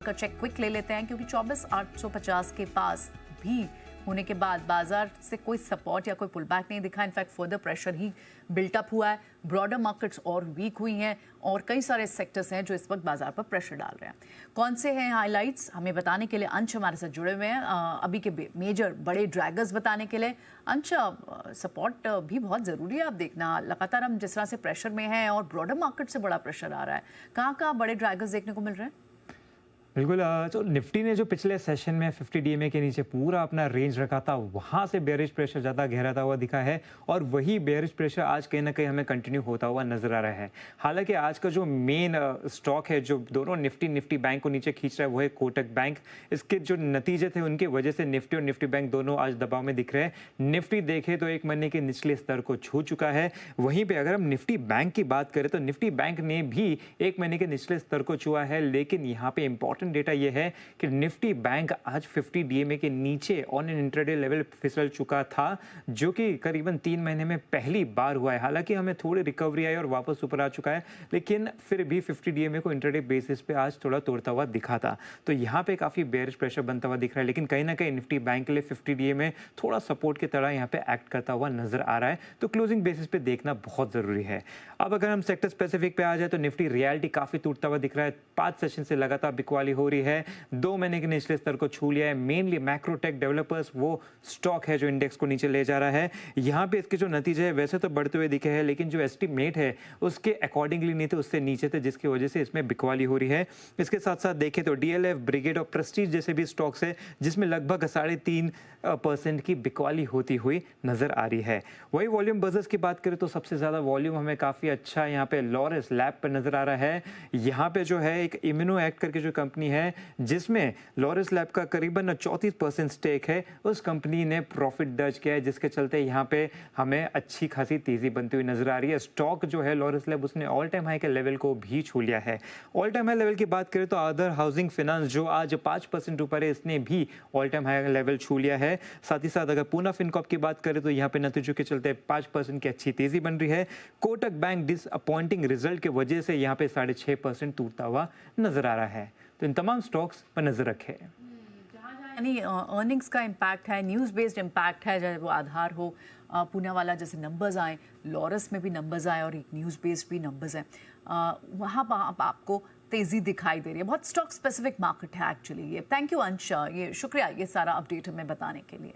का check quick ले लेते हैं, क्योंकि 24,850 के पास भी होने के बाद बाजार से कोई सपोर्ट या कोई पुल बैक नहीं दिखा। इनफैक्ट फर्दर प्रेशर ही बिल्टअप हुआ है। ब्रॉडर मार्केट्स और वीक हुई हैं और कई सारे सेक्टर्स हैं जो इस वक्त बाजार पर प्रेशर डाल रहे हैं। कौन से हैं हाइलाइट्स, हमें बताने के लिए अंश हमारे साथ जुड़े हुए हैं अभी के मेजर बड़े ड्रैगर्स बताने के लिए। अंश, सपोर्ट भी बहुत ज़रूरी है। आप देखना लगातार हम जिस तरह से प्रेशर में हैं और ब्रॉडर मार्केट से बड़ा प्रेशर आ रहा है, कहाँ कहाँ बड़े ड्रैगर्स देखने को मिल रहे हैं? बिल्कुल। तो निफ्टी ने जो पिछले सेशन में 50 डीएमए के नीचे पूरा अपना रेंज रखा था, वहां से बेयरिश प्रेशर ज़्यादा गहराता हुआ दिखा है और वही बेयरिश प्रेशर आज कहीं ना कहीं हमें कंटिन्यू होता हुआ नजर आ रहा है। हालांकि आज का जो मेन स्टॉक है जो दोनों निफ्टी बैंक को नीचे खींच रहा है वो है कोटक बैंक। इसके जो नतीजे थे उनकी वजह से निफ्टी और निफ्टी बैंक दोनों आज दबाव में दिख रहे हैं। निफ्टी देखे तो 1 महीने के निचले स्तर को छू चुका है। वहीं पर अगर हम निफ्टी बैंक की बात करें तो निफ्टी बैंक ने भी 1 महीने के निचले स्तर को छुआ है, लेकिन यहाँ पे इंपॉर्टेंट डेटा यह है कि निफ्टी बैंक आज 50 डीएमए के नीचे ऑन एन इंट्राडे लेवल फिसल चुका था, जो कि करीबन 3 महीने में पहली बार हुआ है। हालांकि हमें थोड़ी रिकवरी आई और वापस ऊपर आ चुका है, लेकिन फिर भी 50 डीएमए को इंट्राडे बेसिस पे आज थोड़ा तोड़ता हुआ दिखा था। तो यहाँ पे काफी बेयरिश प्रेशर बनता हुआ दिख रहा है, लेकिन कहीं ना कहीं निफ्टी बैंक के लिए 50 डीएमए थोड़ा सपोर्ट की तरह यहाँ पे एक्ट करता हुआ नजर आ रहा है। तो क्लोजिंग बेसिस पे देखना बहुत जरूरी है। अब अगर हम सेक्टर स्पेसिफिक पे आ जाए तो निफ्टी रियलिटी काफी टूटता हुआ दिख रहा है। 5 सेशन से लगातार बिकवाली हो रही है, 2 महीने के निचले स्तर को छू लिया है। मेनली मैक्रोटेक डेवलपर्स वो स्टॉक है जो इंडेक्स को नीचे ले जा रहा है। यहाँ पे इसके जो नतीजे है वैसे तो बढ़ते हुए दिखे हैं, लेकिन जो एस्टिमेट है उसके अकॉर्डिंगली नहीं थे, उससे नीचे थे, जिसकी वजह से इसमें बिकवाली हो रही है। इसके साथ साथ देखें तो डीएलएफ, ब्रिगेड और प्रेस्टीज जैसे भी स्टॉक्स है जिसमें लगभग 3.5% की बिकवाली होती हुई नजर आ रही है। वही वॉल्यूम बजर्स की बात करें तो सबसे ज्यादा वॉल्यूम हमें काफी अच्छा यहाँ पे लॉरस लैब पर नजर आ रहा है। यहाँ पे जो है एक इम्यूनो एक्ट करके जो कंपनी है जिसमें लॉरस लैब का करीबन 34% स्टेक है, उस कंपनी ने प्रॉफिट दर्ज किया है, जिसके चलते यहाँ पे हमें अच्छी खासी तेजी बनती हुई नजर आ रही है। स्टॉक जो है लॉरस लैब उसने ऑल टाइम हाई के लेवल को भी छू लिया है। ऑल टाइम हाई लेवल की बात करें तो अदर हाउसिंग फाइनेंस जो आज 5% ऊपर है, इसने भी ऑल टाइम हाई लेवल छू लिया है। साथ ही साथ अगर पूना फिनकॉर्प की बात करें तो यहाँ पे नतीजों के चलते 5% की अच्छी तेजी बन रही है। कोटक बैंक डिसअपॉइंटिंग रिजल्ट की वजह से यहाँ पे 6.5% टूटता हुआ नजर आ रहा है। तो इन तमाम स्टॉक्स पर नजर रखें। यानी अर्निंग्स का इम्पैक्ट है, न्यूज़ बेस्ड इम्पैक्ट है, चाहे वो आधार हो, पूना वाला जैसे नंबर्स आए, लॉरस में भी नंबर्स आए और एक न्यूज़ बेस्ड भी नंबर्स हैं, वहाँ पर आपको तेज़ी दिखाई दे रही है। बहुत स्टॉक स्पेसिफिक मार्केट है एक्चुअली ये। थैंक यू अंश, ये शुक्रिया ये सारा अपडेट हमें बताने के लिए।